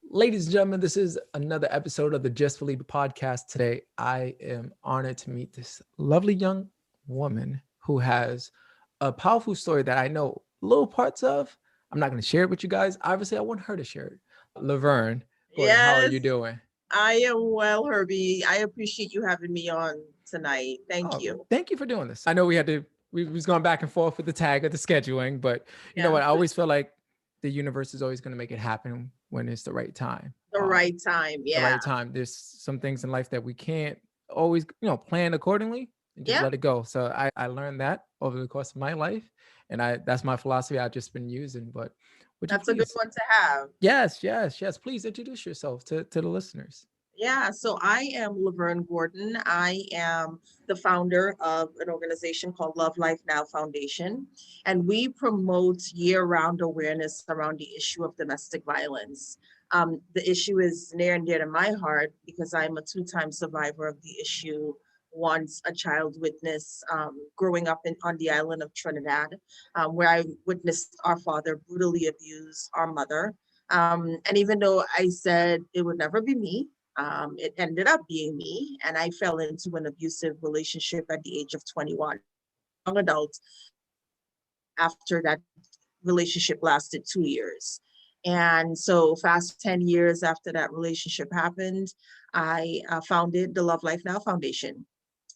Ladies and gentlemen, this is another episode of the Just Believe It podcast. Today, I am honored to meet this lovely young woman who has a powerful story that I know little parts of. I'm not going to share it with you guys. Obviously, I want her to share it. Lovern, Gordon, how are Yes, you doing? I am well, Herbie. I appreciate you having me on tonight. Thank Oh, you. thank you for doing this. I know we was going back and forth with the tag of the scheduling, but you know Yeah, what? I always feel like the universe is always going to make it happen when it's the right time. the right time. The Yeah, right time. There's some things in life that we can't always, plan accordingly and just yeah, let it go. So I learned that over the course of my life. And that's my philosophy I've just been using. But would you that's a good please? one to have. Yes. Please introduce yourself to the listeners. Yeah, so I am Lovern Gordon. I am the founder of an organization called Love Life Now Foundation, and we promote year-round awareness around the issue of domestic violence. The issue is near and dear to my heart because I'm a two-time survivor of the issue. Once a child witness growing up on the island of Trinidad, where I witnessed our father brutally abuse our mother. And even though I said it would never be me, it ended up being me, and I fell into an abusive relationship at the age of 21, young adult, after that relationship lasted 2 years. And so, fast 10 years after that relationship happened, I founded the Love Life Now Foundation.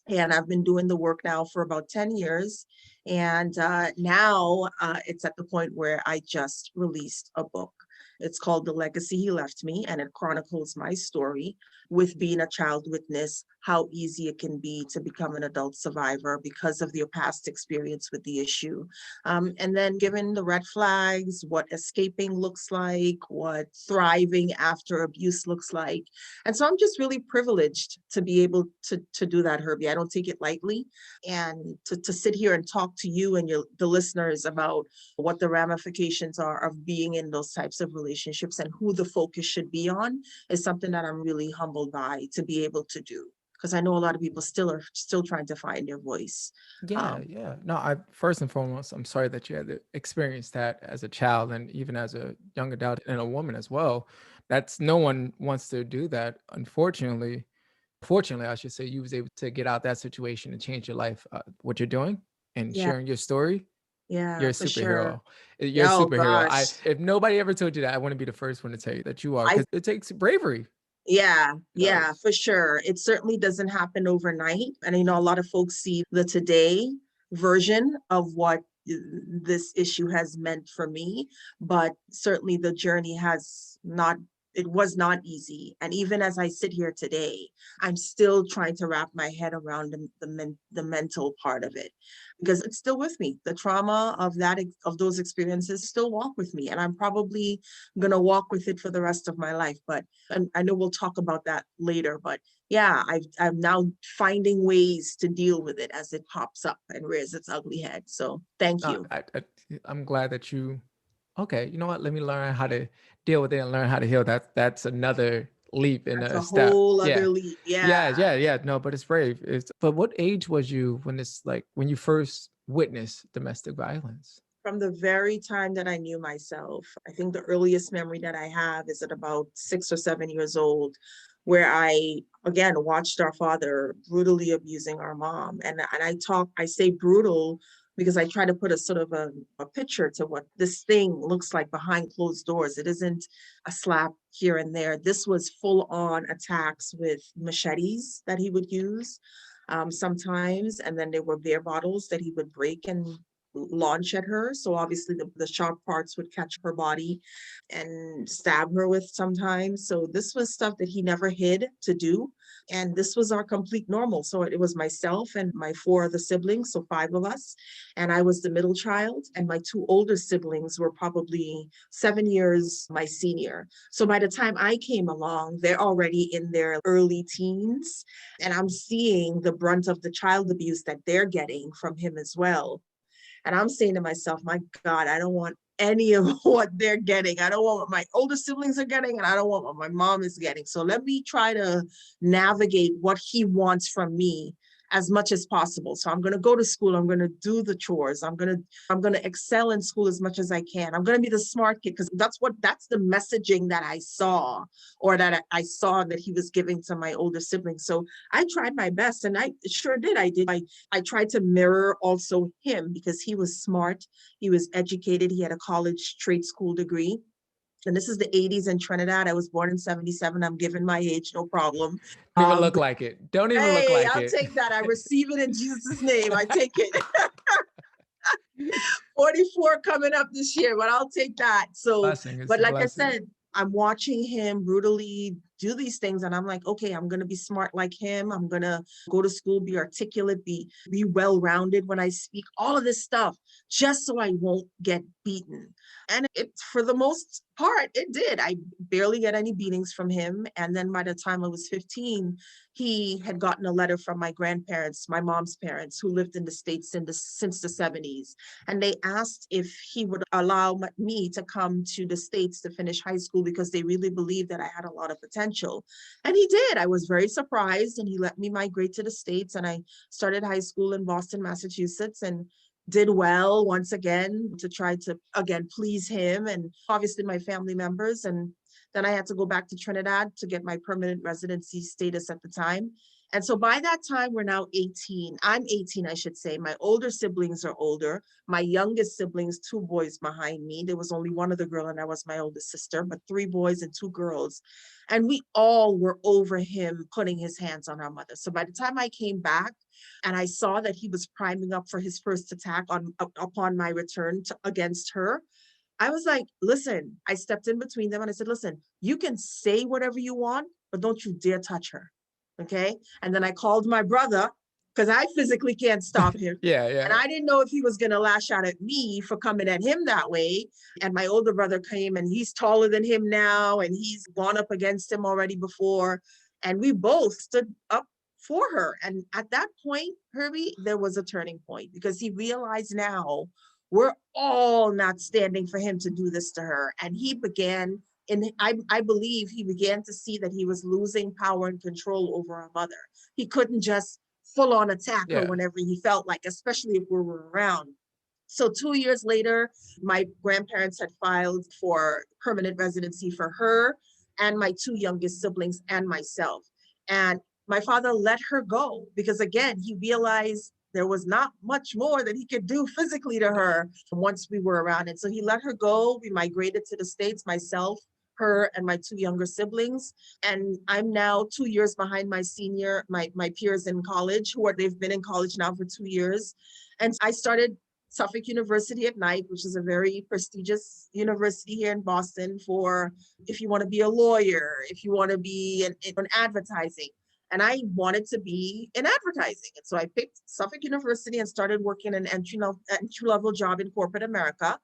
And I've been doing the work now for about 10 years. And now it's at the point where I just released a book. It's called The Legacy He Left Me, and it chronicles my story with being a child witness, how easy it can be to become an adult survivor because of your past experience with the issue. And then given the red flags, what escaping looks like, what thriving after abuse looks like. And so I'm just really privileged to be able to do that, Herbie. I don't take it lightly. And to sit here and talk to you and the listeners about what the ramifications are of being in those types of relationships and who the focus should be on is something that I'm really humbled by to be able to do. Because I know a lot of people still trying to find their voice. Um, Yeah. No, I first and foremost, I'm sorry that you had to experience that as a child and even as a young adult and a woman as well. That's no one wants to do that. Unfortunately, fortunately, I should say, you was able to get out that situation and change your life. What you're doing and yeah, sharing your story, you're yeah, a for sure. superhero. You're a Yeah, oh superhero. gosh. If nobody ever told you that, I want to be the first one to tell you that you are, I because it takes bravery. Yeah, It yeah, does. for sure. It certainly doesn't happen overnight. And a lot of folks see the today version of what this issue has meant for me, but certainly the journey has not, it was not easy. And even as I sit here today, I'm still trying to wrap my head around the mental part of it because it's still with me. The trauma of of those experiences still walk with me, and I'm probably going to walk with it for the rest of my life. But and I know we'll talk about that later, but yeah, I'm now finding ways to deal with it as it pops up and rears its ugly head. So thank Uh, you. I, I, I'm glad that you. Okay, you know what? Let me learn how to deal with it and learn how to heal. That's another leap in That's a a step. whole Yeah, other leap. yeah, Yeah. yeah, yeah. No, but it's brave. It's but what age was you when when you first witnessed domestic violence? From the very time that I knew myself, I think the earliest memory that I have is at about 6 or 7 years old, where I again watched our father brutally abusing our mom. I say brutal because I try to put a sort of a picture to what this thing looks like behind closed doors. It isn't a slap here and there. This was full on attacks with machetes that he would use sometimes. And then there were beer bottles that he would break and launch at her. So obviously the sharp parts would catch her body and stab her with sometimes. So this was stuff that he never hid to do. And this was our complete normal. So it was myself and my four other siblings, so five of us. And I was the middle child. And my two older siblings were probably 7 years my senior. So by the time I came along, they're already in their early teens. And I'm seeing the brunt of the child abuse that they're getting from him as well. And I'm saying to myself, my God, I don't want any of what they're getting. I don't want what my older siblings are getting, and I don't want what my mom is getting. So let me try to navigate what he wants from me as much as possible. So I'm going to go to school. I'm going to do the chores. I'm going to excel in school as much as I can. I'm going to be the smart kid, because that's the messaging that I saw, or that I saw that he was giving to my older siblings. So I tried my best, and I sure did. I tried to mirror also him, because he was smart. He was educated. He had a college trade school degree. And this is the 80s in Trinidad. I was born in 77. I'm giving my age, no problem. Don't even look like it. Don't even look Hey, like I'll it. take that. I receive it in Jesus' name. I take it. 44 coming up this year, but I'll take that. So, Blessing. It's but a like I blessing. said, I'm watching him brutally do these things, and I'm like, okay, I'm gonna be smart like him. I'm gonna go to school, be articulate, be well-rounded when I speak, all of this stuff, just so I won't get beaten. And it, for the most part, it did. I barely get any beatings from him. And then by the time I was 15, he had gotten a letter from my grandparents, my mom's parents, who lived in the States since the 70s. And they asked if he would allow me to come to the States to finish high school, because they really believed that I had a lot of potential. And he did. I was very surprised, and he let me migrate to the States. And I started high school in Boston, Massachusetts, and did well once again to try to, again, please him and obviously my family members. And then I had to go back to Trinidad to get my permanent residency status at the time. And so by that time, we're now 18. I'm 18, I should say. My older siblings are older. My youngest siblings, 2 boys behind me. There was only one other girl, and that was my oldest sister, but 3 boys and 2 girls. And we all were over him putting his hands on our mother. So by the time I came back and I saw that he was priming up for his first attack upon my return against her, I was like, listen, I stepped in between them and I said, listen, you can say whatever you want, but don't you dare touch her. Okay. And then I called my brother, because I physically can't stop him. Yeah, And yeah. I didn't know if he was going to lash out at me for coming at him that way. And my older brother came, and he's taller than him now, and he's gone up against him already before. And we both stood up for her. And at that point, Herbie, there was a turning point, because he realized now we're all not standing for him to do this to her. And he began, and I believe he began to see that he was losing power and control over our mother. He couldn't just full on attack her Yeah. whenever he felt like, especially if we were around. So 2 years later, my grandparents had filed for permanent residency for her and my 2 youngest siblings and myself. And my father let her go, because again, he realized there was not much more that he could do physically to her once we were around. And so he let her go. We migrated to the States, myself, her, and my 2 younger siblings. And I'm now 2 years behind my peers in college, they've been in college now for 2 years. And I started Suffolk University at night, which is a very prestigious university here in Boston, for if you want to be a lawyer, if you want to be in advertising. And I wanted to be in advertising. And so I picked Suffolk University and started working an entry-level job in corporate America.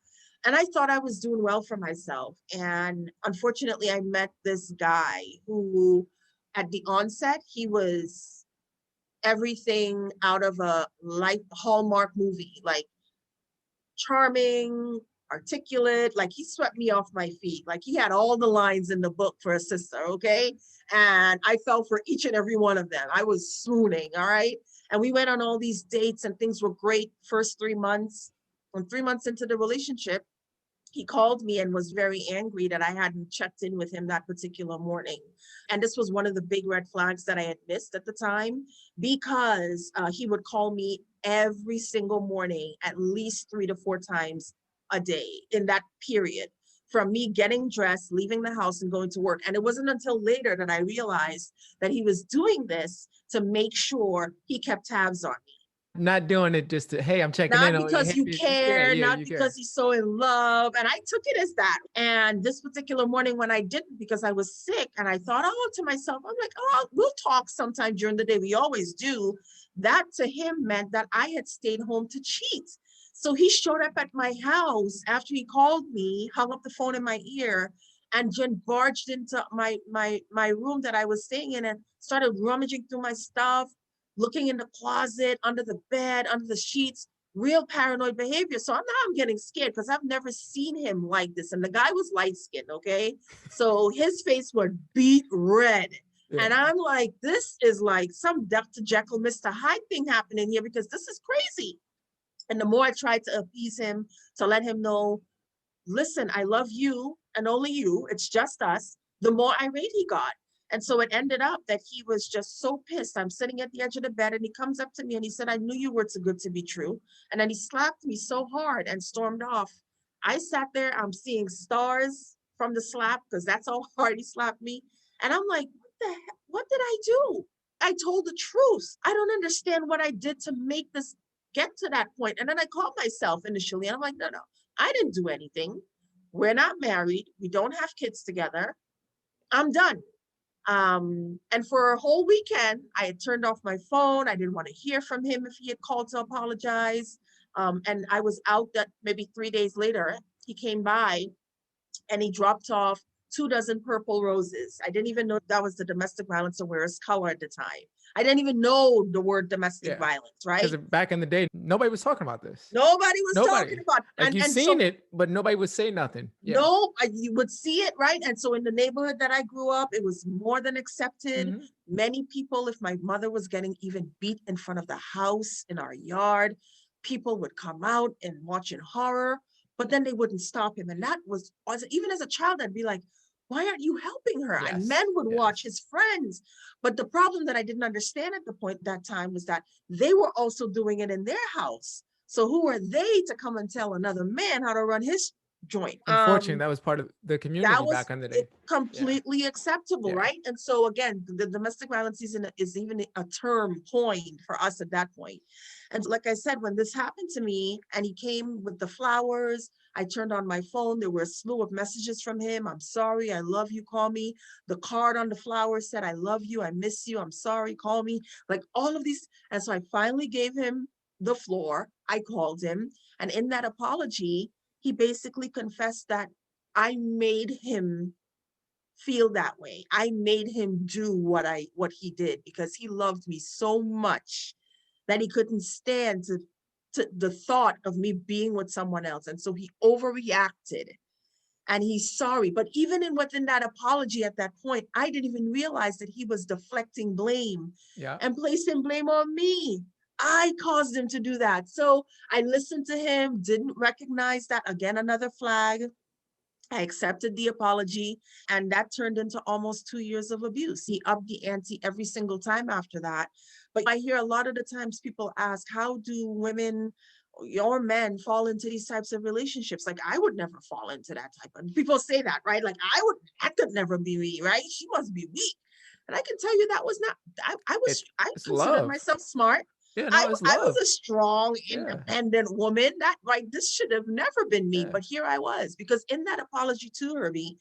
And I thought I was doing well for myself. And unfortunately, I met this guy who, at the onset, he was everything out of a Hallmark movie, like charming, articulate, like he swept me off my feet. Like he had all the lines in the book for a sister, okay? And I fell for each and every one of them. I was swooning, all right? And we went on all these dates and things were great first 3 months. And 3 months into the relationship, he called me and was very angry that I hadn't checked in with him that particular morning. And this was one of the big red flags that I had missed at the time, because he would call me every single morning, at least 3 to 4 times a day in that period, from me getting dressed, leaving the house and going to work. And it wasn't until later that I realized that he was doing this to make sure he kept tabs on me. Not doing it just to, hey, I'm checking Not in on you. because Hey, you care, yeah, not you care. because he's so in love. And I took it as that. And this particular morning when I didn't, because I was sick, and I thought, oh, to myself, I'm like, oh, we'll talk sometime during the day. We always do. That to him meant that I had stayed home to cheat. So he showed up at my house after he called me, hung up the phone in my ear, and then barged into my room that I was staying in and started rummaging through my stuff, looking in the closet, under the bed, under the sheets, real paranoid behavior. So I'm getting scared, because I've never seen him like this. And the guy was light skinned, okay? So his face was beet red. Yeah. And I'm like, this is like some Dr. Jekyll, Mr. Hyde thing happening here because this is crazy. And the more I tried to appease him, to let him know, listen, I love you and only you, it's just us, the more irate he got. And so it ended up that he was just so pissed. I'm sitting at the edge of the bed and he comes up to me and he said, I knew you were too good to be true. And then he slapped me so hard and stormed off. I sat there, I'm seeing stars from the slap because that's how hard he slapped me. And I'm like, what the heck? What did I do? I told the truth. I don't understand what I did to make this get to that point. And then I called myself initially and I'm like, no, I didn't do anything. We're not married. We don't have kids together. I'm done. And for a whole weekend, I had turned off my phone. I didn't want to hear from him if he had called to apologize. And I was out that maybe 3 days later, he came by and he dropped off 24 purple roses. I didn't even know that was the domestic violence awareness color at the time. I didn't even know the word domestic violence, right? Because back in the day, nobody was talking about this. Nobody was talking about it. Like, you've seen it, but nobody would say nothing. Yeah. No, you would see it, right? And so in the neighborhood that I grew up, it was more than accepted. Mhm. Many people, if my mother was getting even beat in front of the house in our yard, people would come out and watch in horror, but then they wouldn't stop him. And that was, even as a child, I'd be like, why aren't you helping her? And men would watch, his friends. But the problem that I didn't understand at the point that time was that they were also doing it in their house. So who are they to come and tell another man how to run his joint? Unfortunately, that was part of the community That was back in the day. completely acceptable, right? And so again, the domestic violence is even a term coined for us at that point. And like I said, when this happened to me and he came with the flowers, I turned on my phone. There were a slew of messages from him. I'm sorry. I love you. Call me. The card on the flowers said, I love you. I miss you. I'm sorry. Call me. Like all of these. And so I finally gave him the floor. I called him. And in that apology, he basically confessed that I made him feel that way. I made him do what he did because he loved me so much that he couldn't stand to the thought of me being with someone else. And so he overreacted and he's sorry. But even within that apology at that point, I didn't even realize that he was deflecting blame and placing blame on me. I caused him to do that. So I listened to him, didn't recognize that. Again, another flag. I accepted the apology, and that turned into almost 2 years of abuse. He upped the ante every single time after that. But I hear a lot of the times people ask, how do women or men fall into these types of relationships? Like, I would never fall into that type of, people say that, right? Like, that could never be me, right? She must be weak. And I can tell you that was not, I considered myself smart. Yeah, no, it's love. I was a strong, independent woman. That, right, this should have never been me, but here I was. Because in that apology to Herbie,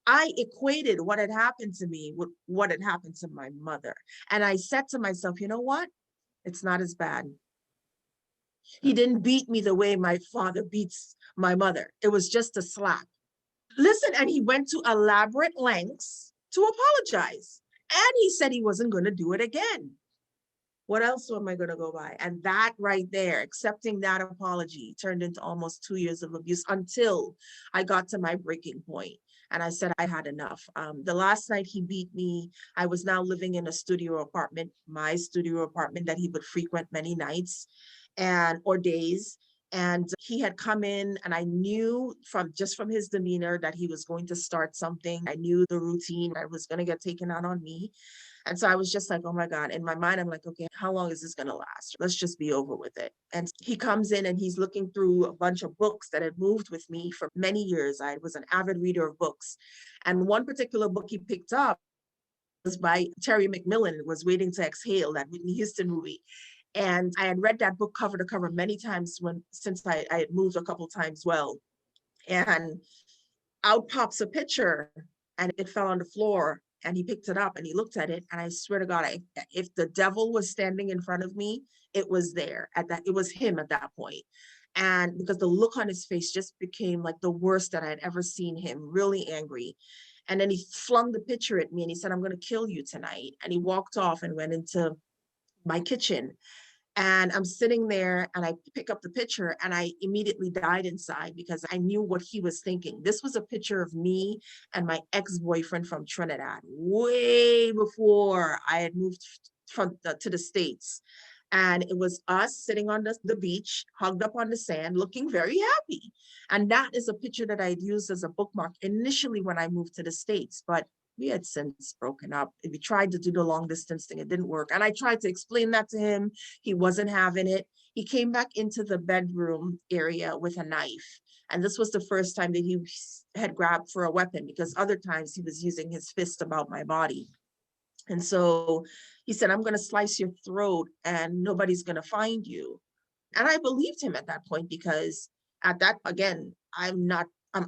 I equated what had happened to me with what had happened to my mother. And I said to myself, you know what? It's not as bad. He didn't beat me the way my father beats my mother. It was just a slap. Listen, and he went to elaborate lengths to apologize. And he said he wasn't going to do it again. What else am I going to go by? And that right there, accepting that apology, turned into almost 2 years of abuse until I got to my breaking point. And I said I had enough. The last night he beat me, I was now living in a studio apartment, my studio apartment that he would frequent many nights or days. And he had come in and I knew from his demeanor that he was going to start something. I knew the routine. I was going to get taken out on me. And so I was just like, oh my God. In my mind, I'm like, okay, how long is this going to last? Let's just be over with it. And he comes in and he's looking through a bunch of books that had moved with me for many years. I was an avid reader of books. And one particular book he picked up was by Terry McMillan, was Waiting to Exhale, that Whitney Houston movie. And I had read that book cover to cover many times since I had moved a couple times. And out pops a picture and it fell on the floor. And he picked it up and he looked at it. And I swear to God, if the devil was standing in front of me, it was there it was him at that point. And because the look on his face just became like the worst that I had ever seen him, really angry. And then he flung the picture at me and he said, I'm going to kill you tonight. And he walked off and went into my kitchen. And I'm sitting there and I pick up the picture and I immediately died inside because I knew what he was thinking. This was a picture of me and my ex-boyfriend from Trinidad, way before I had moved to the States. And it was us sitting on the beach, hugged up on the sand, looking very happy. And that is a picture that I'd used as a bookmark initially when I moved to the States. But we had since broken up. We tried to do the long distance thing. It didn't work. And I tried to explain that to him. He wasn't having it. He came back into the bedroom area with a knife. And this was the first time that he had grabbed for a weapon, because other times he was using his fist about my body. And so he said, I'm going to slice your throat and nobody's going to find you. And I believed him at that point, because at that, again, I'm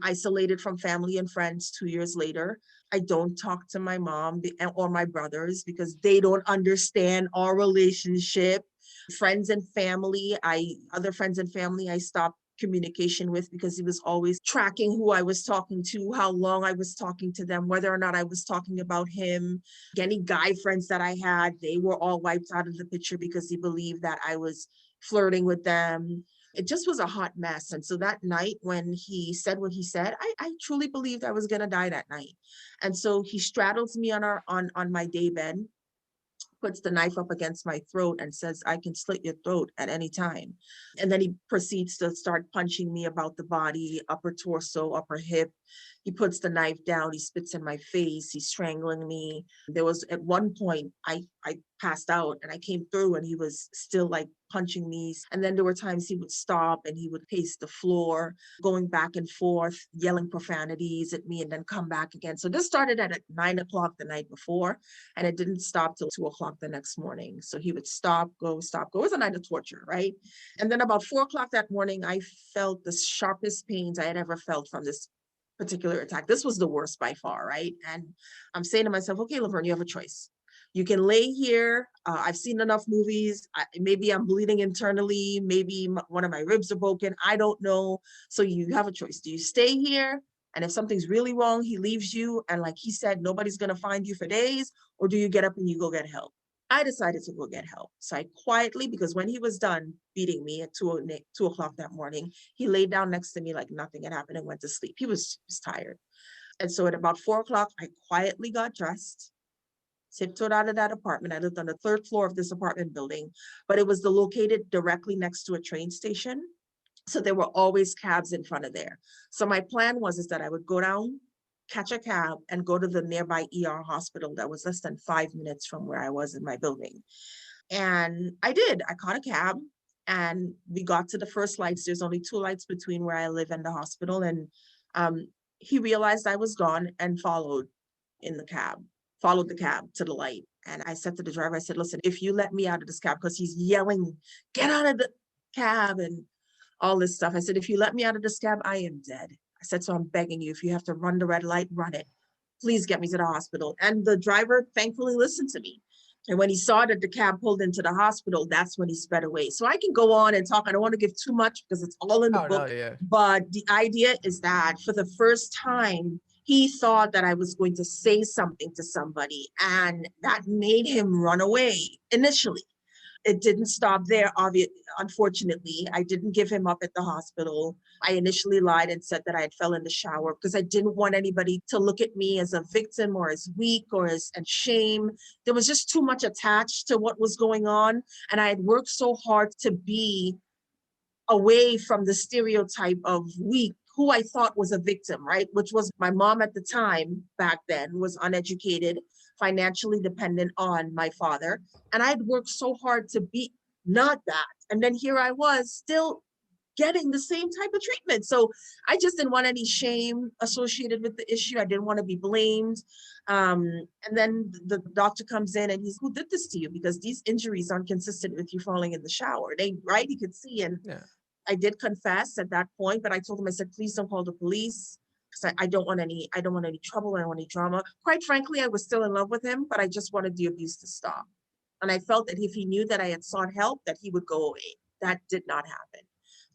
isolated from family and friends 2 years later. I don't talk to my mom or my brothers because they don't understand our relationship. Friends and family, other friends and family, I stopped communication with because he was always tracking who I was talking to, how long I was talking to them, whether or not I was talking about him. Any guy friends that I had, they were all wiped out of the picture because he believed that I was flirting with them. It just was a hot mess. And so that night when he said what he said, I truly believed I was going to die that night. And so he straddles me on my day bed, puts the knife up against my throat and says, I can slit your throat at any time. And then he proceeds to start punching me about the body, upper torso, upper hip. He puts the knife down, he spits in my face, he's strangling me. There was at one point I passed out and I came through and he was still like punching me. And then there were times he would stop and he would pace the floor, going back and forth, yelling profanities at me and then come back again. So this started at 9 o'clock the night before, and it didn't stop till 2 o'clock the next morning. So he would stop, go, stop, go. It was a night of torture, right? And then about 4 o'clock that morning, I felt the sharpest pains I had ever felt from this particular attack. This was the worst by far, right? And I'm saying to myself, okay, Lovern, you have a choice. You can lay here. I've seen enough movies. Maybe I'm bleeding internally. Maybe one of my ribs are broken. I don't know. So you have a choice. Do you stay here? And if something's really wrong, he leaves you. And like he said, nobody's going to find you for days. Or do you get up and you go get help? I decided to go get help. So I quietly, because when he was done beating me at 2 o'clock that morning, he laid down next to me like nothing had happened and went to sleep. He was tired. And so at about 4 o'clock, I quietly got dressed, tiptoed out of that apartment. I lived on the third floor of this apartment building, but it was located directly next to a train station. So there were always cabs in front of there. So my plan was that I would go down, catch a cab, and go to the nearby ER hospital that was less than 5 minutes from where I was in my building. And I did. I caught a cab and we got to the first lights. There's only 2 lights between where I live and the hospital. And he realized I was gone and followed the cab to the light. And I said to the driver, I said, listen, if you let me out of this cab, because he's yelling, get out of the cab and all this stuff. I said, if you let me out of this cab, I am dead. I said, so I'm begging you, if you have to run the red light, run it. Please get me to the hospital. And the driver thankfully listened to me. And when he saw that the cab pulled into the hospital, that's when he sped away. So I can go on and talk. I don't want to give too much because it's all in the Oh no, book. yeah. But the idea is that for the first time, he thought that I was going to say something to somebody, and that made him run away initially. It didn't stop there, unfortunately. I didn't give him up at the hospital. I initially lied and said that I had fell in the shower because I didn't want anybody to look at me as a victim or as weak or as and shame. There was just too much attached to what was going on. And I had worked so hard to be away from the stereotype of weak, who I thought was a victim, right? Which was my mom at the time back then was uneducated, financially dependent on my father. And I'd worked so hard to be not that. And then here I was still getting the same type of treatment. So I just didn't want any shame associated with the issue. I didn't want to be blamed. And then the doctor comes in and he's, who did this to you? Because these injuries aren't consistent with you falling in the shower. Right? He could see. And Yeah. I did confess at that point, but I told him, I said, please don't call the police because I don't want any trouble. I don't want any drama. Quite frankly, I was still in love with him, but I just wanted the abuse to stop. And I felt that if he knew that I had sought help, that he would go away. That did not happen.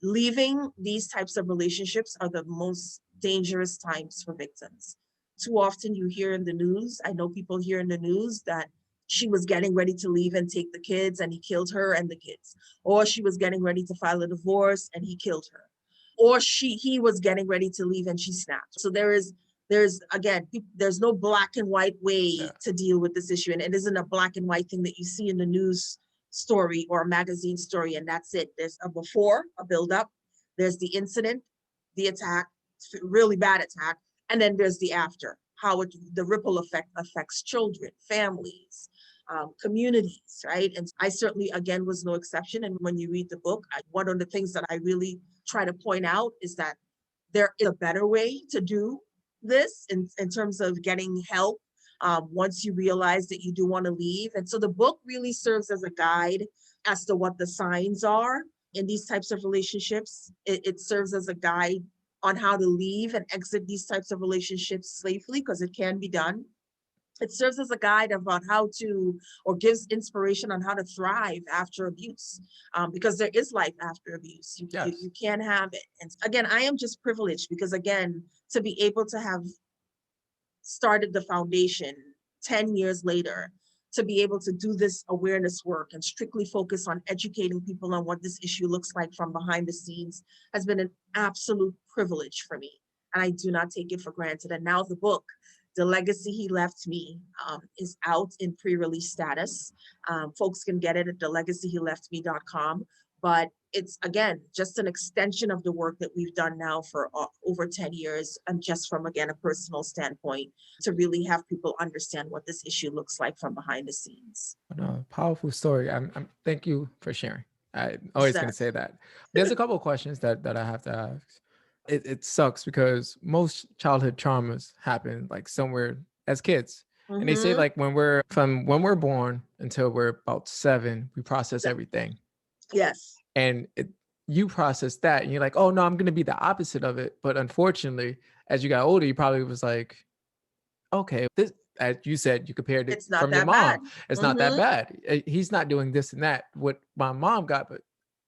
Leaving these types of relationships are the most dangerous times for victims. Too often you hear in the news, I know people hear in the news that She was getting ready to leave and take the kids, and he killed her and the kids. Or she was getting ready to file a divorce and he killed her. Or he was getting ready to leave and she snapped. So there's again, there's no black and white way Yeah. to deal with this issue. And it isn't a black and white thing that you see in the news story or a magazine story and that's it. There's a before, a build up. There's the incident, the attack, really bad attack. And then there's the after, how the ripple effect affects children, families, communities, right? And I certainly, again, was no exception. And when you read the book, one of the things that I really try to point out is that there is a better way to do this in terms of getting help once you realize that you do want to leave. And so the book really serves as a guide as to what the signs are in these types of relationships. It serves as a guide on how to leave and exit these types of relationships safely, because it can be done. It serves as a guide about how to, or gives inspiration on how to thrive after abuse, because there is life after abuse. Yes. You can have it. And again, I am just privileged because, again, to be able to have started the foundation 10 years later, to be able to do this awareness work and strictly focus on educating people on what this issue looks like from behind the scenes has been an absolute privilege for me. And I do not take it for granted. And now the book, The Legacy He Left Me, is out in pre-release status. Folks can get it at thelegacyheleftme.com. But it's, again, just an extension of the work that we've done now for over 10 years. And just from, again, a personal standpoint, to really have people understand what this issue looks like from behind the scenes. Powerful story. Thank you for sharing. I'm always going to say that. There's a couple of questions that I have to ask. It sucks because most childhood traumas happen like somewhere as kids. Mm-hmm. And they say like when we're born until we're about 7, we process everything. Yes. And you process that and you're like, oh no, I'm going to be the opposite of it. But unfortunately, as you got older, you probably was like, okay, this, as you said, you compared it from your mom. Bad. It's not that bad. He's not doing this and that, what my mom got, but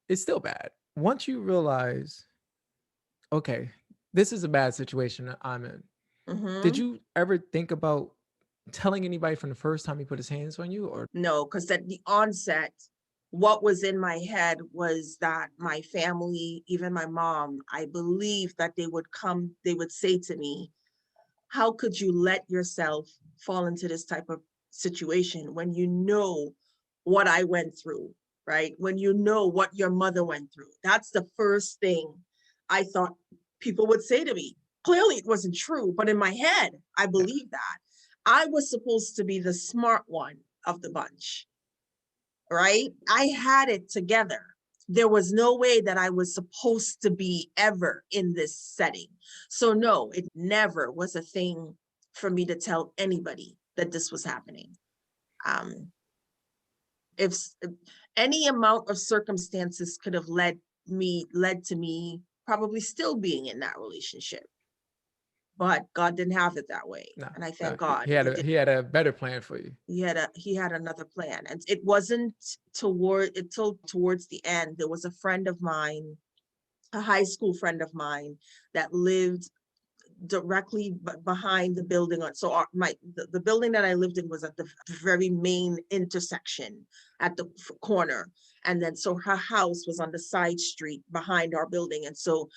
it's still bad. Once you realize, okay, this is a bad situation I'm in. Mm-hmm. Did you ever think about telling anybody from the first time he put his hands on you? Or no, because at the onset, what was in my head was that my family, even my mom, I believe that they would say to me, how could you let yourself fall into this type of situation when you know what I went through, right? When you know what your mother went through. That's the first thing I thought people would say to me. Clearly it wasn't true, but in my head, I believed that. I was supposed to be the smart one of the bunch, right? I had it together. There was no way that I was supposed to be ever in this setting. So no, it never was a thing for me to tell anybody that this was happening. If any amount of circumstances could have led to me probably still being in that relationship. But God didn't have it that way. No, and I thank God. He had a better plan for you. He had another plan. And it wasn't towards the end. There was a friend of mine, a high school friend of mine, that lived directly behind the building. So the building that I lived in was at the very main intersection at the corner. And then so her house was on the side street behind our building. And so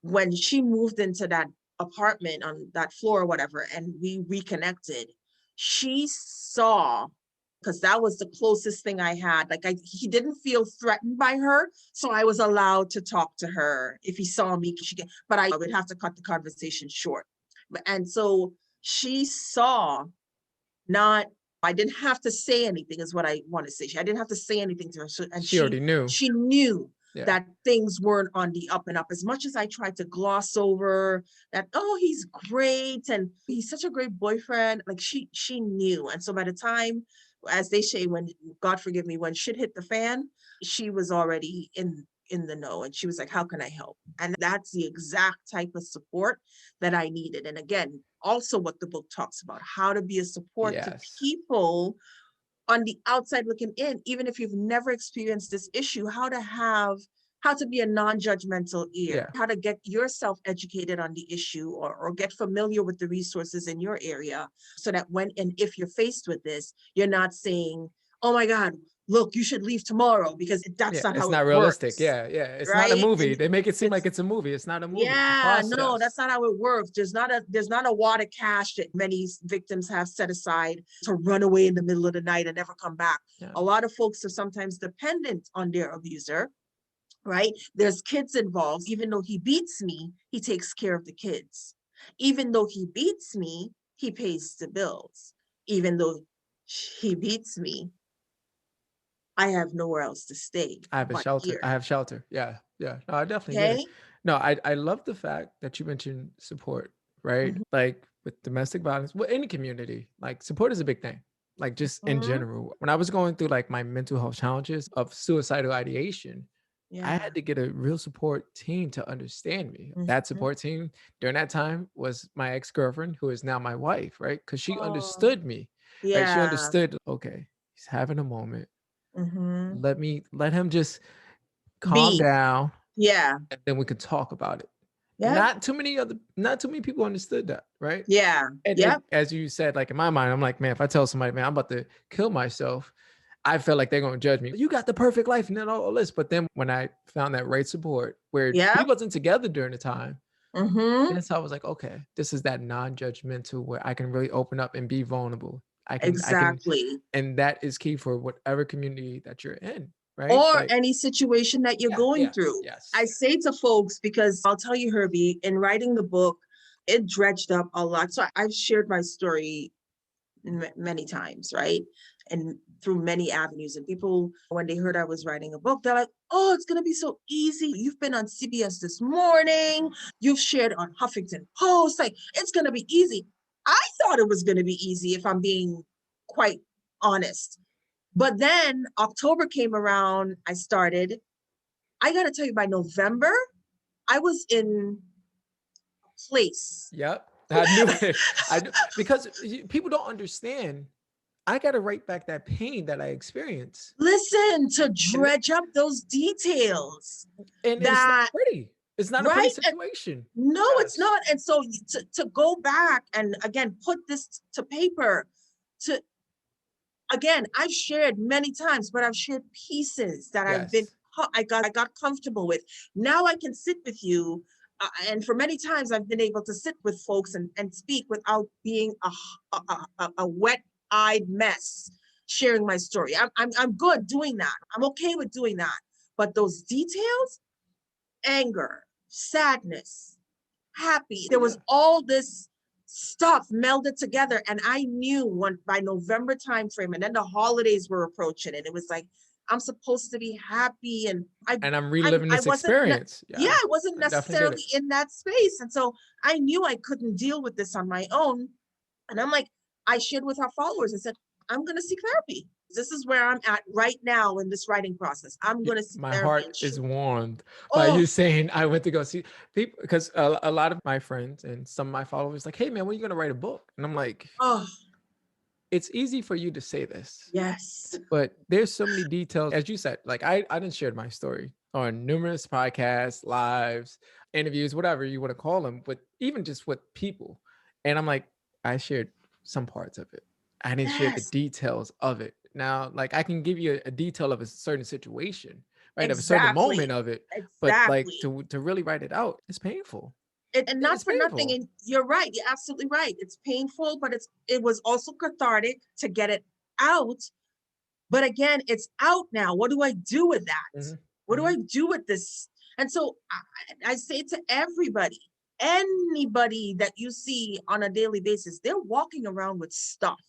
when she moved into that apartment on that floor or whatever, and we reconnected, she saw, because that was the closest thing I had. Like he didn't feel threatened by her, so I was allowed to talk to her if he saw me. But I would have to cut the conversation short. And so she saw, I didn't have to say anything, is what I want to say. I didn't have to say anything to her, and she already knew. She knew. Yeah. That things weren't on the up and up. As much as I tried to gloss over that, oh, he's great and he's such a great boyfriend, like she knew. And so by the time, as they say, when, God forgive me, when shit hit the fan, she was already in the know. And she was like, how can I help? And that's the exact type of support that I needed. And again, also what the book talks about, how to be a support to people on the outside looking in, even if you've never experienced this issue, how to have how to be a non-judgmental Yeah. ear, how to get yourself educated on the issue, or get familiar with the resources in your area, so that when and if you're faced with this, you're not saying, oh my God, look, you should leave tomorrow, because that's Yeah, not it's how it not realistic. works, Yeah, yeah. It's not a right? movie. And They make it seem like it's, it's a movie. It's not a movie. It's a yeah, no, that's process. not how it works. There's not a wad of cash that many victims have set aside to run away in the middle of the night and never come back. Yeah. A lot of folks are sometimes dependent on their abuser, right? There's kids involved. Even though he beats me, he takes care of the kids. Even though he beats me, he pays the bills. Even though he beats me, I have nowhere else to stay I have a but shelter. I here. have shelter. Yeah. Yeah. No, I definitely get it. Okay. No, I love the fact that you mentioned support, right? Like with domestic violence, with any community, like support is a big thing. Like just in Mm-hmm. general. When I was going through like my mental health challenges of suicidal ideation, I Yeah. had to get a real support team to understand me. That Mm-hmm. support team during that time was my ex-girlfriend, who is now my wife, right? Because she Oh, understood me, right? She yeah. understood, okay, he's having a moment. Mm-hmm. Let him just calm B. down, Yeah. and then we could talk about it. Yeah. Not too many people understood that, right? Yeah. And Yep. as you said, like in my mind, I'm like, man, if I tell somebody, man, I'm about to kill myself, I feel like they're gonna judge me. You got the perfect life and then all this. But then when I found that right support where we Yep. wasn't together during the time, Mm-hmm. then so I was like, okay, this is that non-judgmental where I can really open up and be vulnerable. I can, Exactly. and that is key for whatever community that you're in, right? Or Like, any situation that you're yeah, going yes, through. I yes. say to folks, because I'll tell you, Herbie, in writing the book, it dredged up a lot. So I've shared my story many times, right? And through many avenues. And people, when they heard I was writing a book, they're like, oh, it's going to be so easy. You've been on CBS This Morning. You've shared on Huffington Post. Like, it's going to be easy. I thought it was going to be easy, if I'm being quite honest. But then October came around, I started. I got to tell you, by November, I was in place. Yep. I knew it. I knew because people don't understand. I got to write back that pain that I experienced. Listen, to And dredge up those details it's not that, pretty. It's not a pretty right? And situation. no, it's Yes. not. And so to go back and again put this to paper, to again, I've shared many times, but I've shared pieces that Yes. I got comfortable with. Now I can sit with you, and for many times I've been able to sit with folks and speak without being a wet-eyed mess, sharing my story. I'm good doing that. I'm okay with doing that. But those details, anger, sadness, happy. There was Yeah. all this stuff melded together. And I knew when by November timeframe, and then the holidays were approaching, and it was like, I'm supposed to be happy. And And I'm I, reliving I this wasn't, experience. yeah, Yeah. I wasn't I definitely get necessarily it. in that space. And so I knew I couldn't deal with this on my own. And I'm like, I shared with our followers and said, I'm going to seek therapy. This is where I'm at right now in this writing process. I'm going to seek My therapy. heart is warmed by Oh, you saying I went to go see people because a lot of my friends and some of my followers like, hey man, when are you gonna write a book? And I'm like, oh, it's easy for you to say this, yes. but there's so many details. As you said, like I didn't share my story on numerous podcasts, lives, interviews, whatever you want to call them, but even just with people. And I'm like, I shared some parts of it. I didn't share the Yes, details of it. Now, like I can give you a detail of a certain situation, right? Of a certain moment exactly. of it, but like Exactly. to really write it out, it's painful. And not It's for nothing. painful. And you're right. You're absolutely right. It's painful, but it was also cathartic to get it out. But again, it's out now. What do I do with that? Mhm, What do mhm. I do with this? And so I say to everybody, anybody that you see on a daily basis, they're walking around with stuff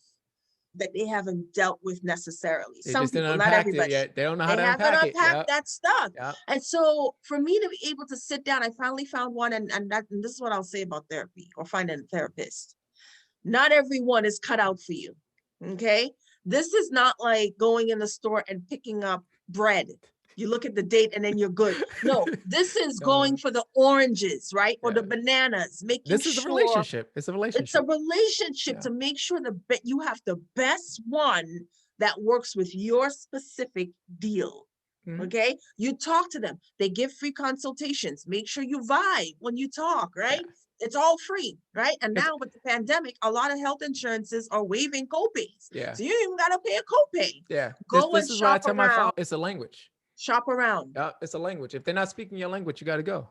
that they haven't dealt with necessarily. They Some just didn't people, not unpack it everybody. yet. They don't know how They to haven't unpack it. unpacked Yeah, that stuff. yeah. And so for me to be able to sit down, I finally found one, and this is what I'll say about therapy or finding a therapist. Not everyone is cut out for you. Okay. This is not like going in the store and picking up bread. You look at the date and then you're good. No, this is going No, for the oranges, right? Or the yeah. bananas, making This is a sure relationship. It's a it's a relationship. relationship, Yeah. to make sure you have the best one that works with your specific deal. Mhm. Okay. You talk to them. They give free consultations. Make sure you vibe when you talk, Yeah. right? It's all free, right? And It's now with the pandemic, a lot of health insurances are waiving copays. yeah. So you don't even got to pay a copay. Yeah. This Go and this is why I shop tell my father around. it's a language. Shop around. It's a language. If they're not speaking your language, you got to go.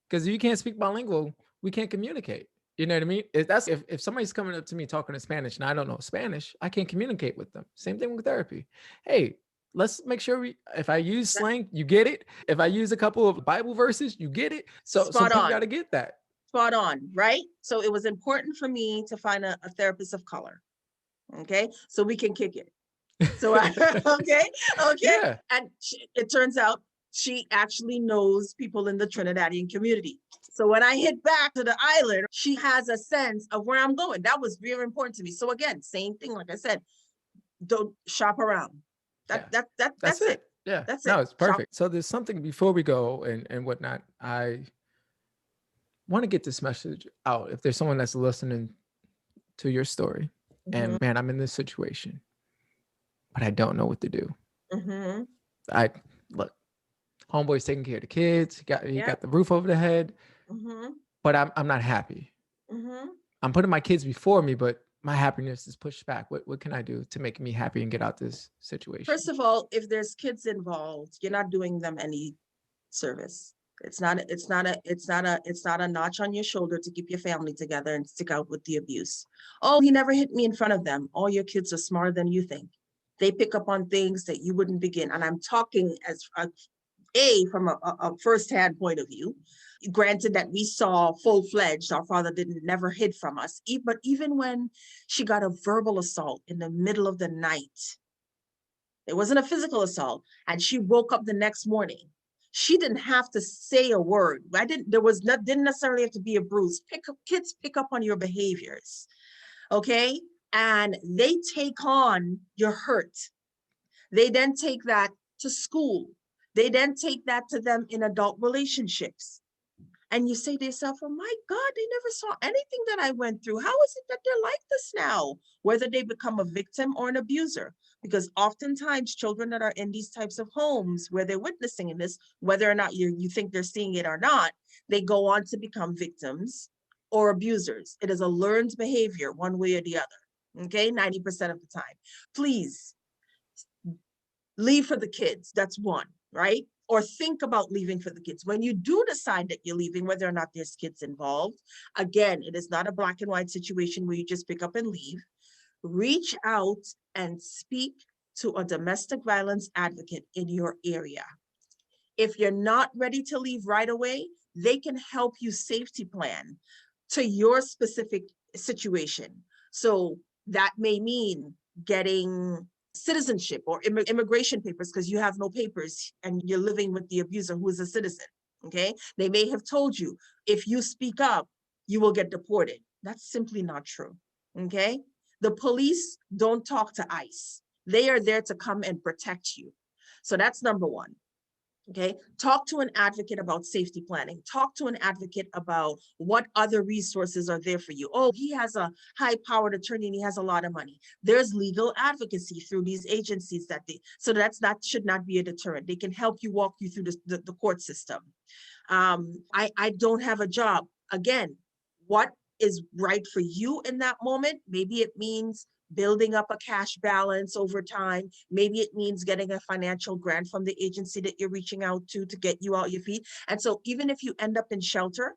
Because you can't speak bilingual, we can't communicate. You know what I mean? If somebody's coming up to me talking in Spanish and I don't know Spanish, I can't communicate with them. Same thing with therapy. Hey, let's make sure if I use That, slang, you get it. If I use a couple of Bible verses, you get it. So spot people got on. to get that. Spot on, right? So it was important for me to find a therapist of color. Okay. So we can kick it. So okay, okay. Yeah. And it turns out she actually knows people in the Trinidadian community. So when I hit back to the island, she has a sense of where I'm going. That was very important to me. So again, same thing, like I said, don't shop around. Yeah. That's That's it. it. Yeah. That's No, it. it's Shop. perfect. So there's something before we go and whatnot. I want to get this message out. If there's someone that's listening to your story Mm-hmm, and man, I'm in this situation, but I don't know what to do. mm-hmm. I look, homeboy's taking care of the kids. He Yeah. got the roof over the head, Mm-hmm, but I'm not happy. mm-hmm. I'm putting my kids before me, but my happiness is pushed back. What can I do to make me happy and get out this situation? First of all, if there's kids involved, you're not doing them any service. It's not a notch on your shoulder to keep your family together and stick out with the abuse. Oh, he never hit me in front of them. All your kids are smarter than you think. They pick up on things that you wouldn't begin. And I'm talking as from a first-hand point of view. Granted that we saw full-fledged, our father didn't never hid from us. But even when she got a verbal assault in the middle of the night, it wasn't a physical assault. And she woke up the next morning. She didn't have to say a word. Didn't necessarily have to be a bruise. Kids pick up on your behaviors. Okay. And they take on your hurt. They then take that to school. They then take that to them in adult relationships. And you say to yourself, oh my God, they never saw anything that I went through. How is it that they're like this now? Whether they become a victim or an abuser. Because oftentimes children that are in these types of homes where they're witnessing this, whether or not you think they're seeing it or not, they go on to become victims or abusers. It is a learned behavior one way or the other. Okay, 90% of the time. Please leave for the kids. That's one, right? Or think about leaving for the kids. When you do decide that you're leaving, whether or not there's kids involved, again, it is not a black and white situation where you just pick up and leave. Reach out and speak to a domestic violence advocate in your area. If you're not ready to leave right away, they can help you safety plan to your specific situation. So that may mean getting citizenship or immigration papers because you have no papers and you're living with the abuser who is a citizen. Okay. They may have told you if you speak up, you will get deported. That's simply not true. Okay. The police don't talk to ICE. They are there to come and protect you. So that's number one. Okay, talk to an advocate about safety planning. Talk to an advocate about what other resources are there for you. Oh, he has a high powered attorney and he has a lot of money. There's legal advocacy through these agencies so that should not be a deterrent. They can help you walk you through the court system. I don't have a job. Again, what is right for you in that moment? Maybe it means building up a cash balance over time. Maybe it means getting a financial grant from the agency that you're reaching out to get you out your feet. And so even if you end up in shelter,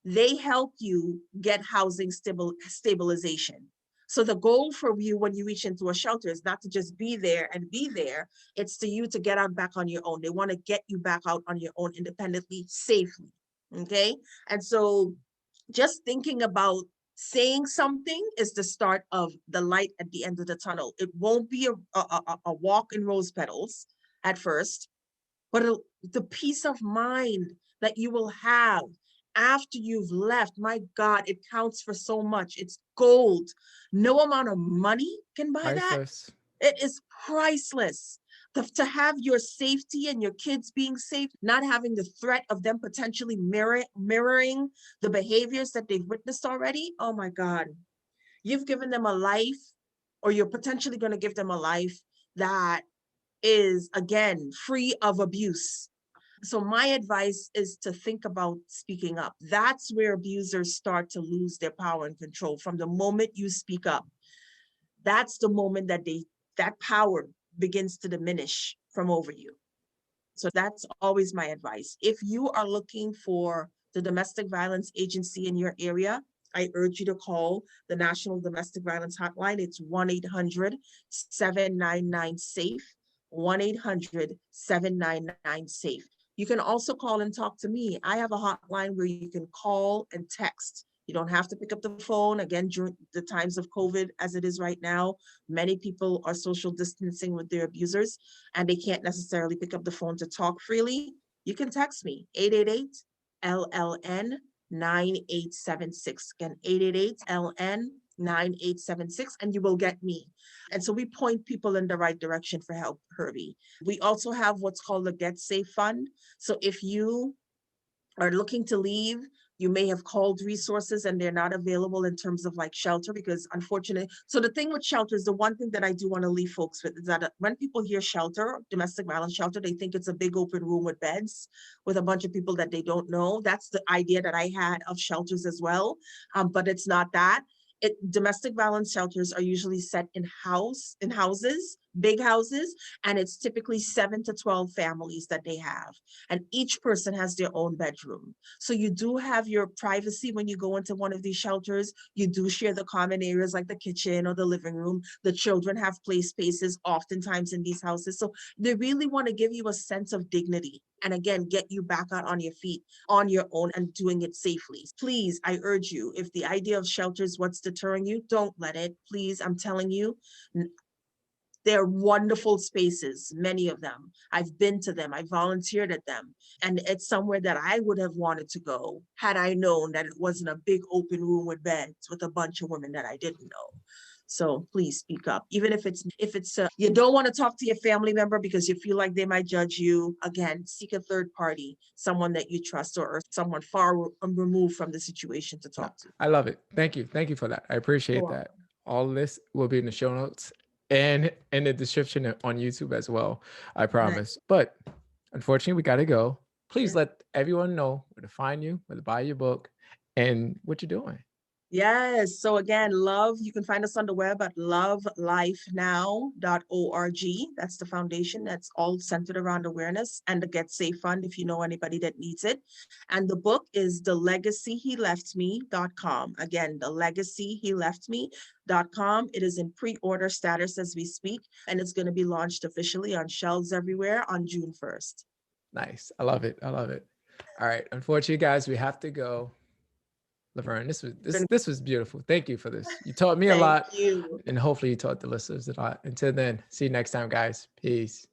they help you get housing stabilization. So the goal for you when you reach into a shelter is not to just be there and be there. It's to you to get out back on your own. They want to get you back out on your own independently, safely. Okay. And so just thinking about saying something is the start of the light at the end of the tunnel. It won't be a walk in rose petals at first, but the peace of mind that you will have after you've left, my God, it counts for so much. It's gold. No amount of money can buy that. Priceless. It is priceless. To have your safety and your kids being safe, not having the threat of them potentially mirroring the behaviors that they've witnessed already. Oh my God. You've given them a life, or you're potentially going to give them a life that is, again, free of abuse. So my advice is to think about speaking up. That's where abusers start to lose their power and control. From the moment you speak up, that's the moment that that power begins to diminish from over you. So that's always my advice. If you are looking for the domestic violence agency in your area, I urge you to call the National Domestic Violence Hotline. It's 1-800-799-SAFE, 1-800-799-SAFE. You can also call and talk to me. I have a hotline where you can call and text. You don't have to pick up the phone. Again, during the times of COVID, as it is right now, many people are social distancing with their abusers, and they can't necessarily pick up the phone to talk freely. You can text me, 888-LLN-9876. Again, 888-LN-9876, and you will get me. And so we point people in the right direction for help, Herbie. We also have what's called the Get Safe Fund. So if you are looking to leave, you may have called resources and they're not available in terms of like shelter, because unfortunately, so the thing with shelters, the one thing that I do want to leave folks with is that when people hear shelter, domestic violence shelter, they think it's a big open room with beds with a bunch of people that they don't know. That's the idea that I had of shelters as well, but it's not that. Domestic violence shelters are usually set in houses, big houses, and it's typically 7 to 12 families that they have, and each person has their own bedroom. So you do have your privacy when you go into one of these shelters. You do share the common areas like the kitchen or the living room. The children have play spaces oftentimes in these houses. So they really want to give you a sense of dignity, and again, get you back out on your feet on your own and doing it safely. Please, I urge you, if the idea of shelter is what's deterring you, don't let it. Please, I'm telling you, they're wonderful spaces, many of them. I've been to them, I volunteered at them, and it's somewhere that I would have wanted to go had I known that it wasn't a big open room with beds with a bunch of women that I didn't know. So please speak up, even if it's you don't want to talk to your family member because you feel like they might judge you. Again, seek a third party, someone that you trust, or someone far removed from the situation to talk to. I love it. Thank you. Thank you for that. I appreciate Go on. that. All this will be in the show notes and in the description on YouTube as well. I promise. Nice. But unfortunately, we got to go. Please Yeah. let everyone know where to find you, where to buy your book, and what you're doing. Yes. So again, you can find us on the web at lovelifenow.org. That's the foundation. That's all centered around awareness, and the Get Safe Fund if you know anybody that needs it. And the book is thelegacyheleftme.com. Again, thelegacyheleftme.com. It is in pre-order status as we speak, and it's going to be launched officially on shelves everywhere on June 1st. Nice. I love it. I love it. All right. Unfortunately, guys, we have to go. Lovern, this was beautiful. Thank you for this. You taught me a Thank lot, you. and hopefully you taught the listeners a lot. Until then, see you next time, guys. Peace.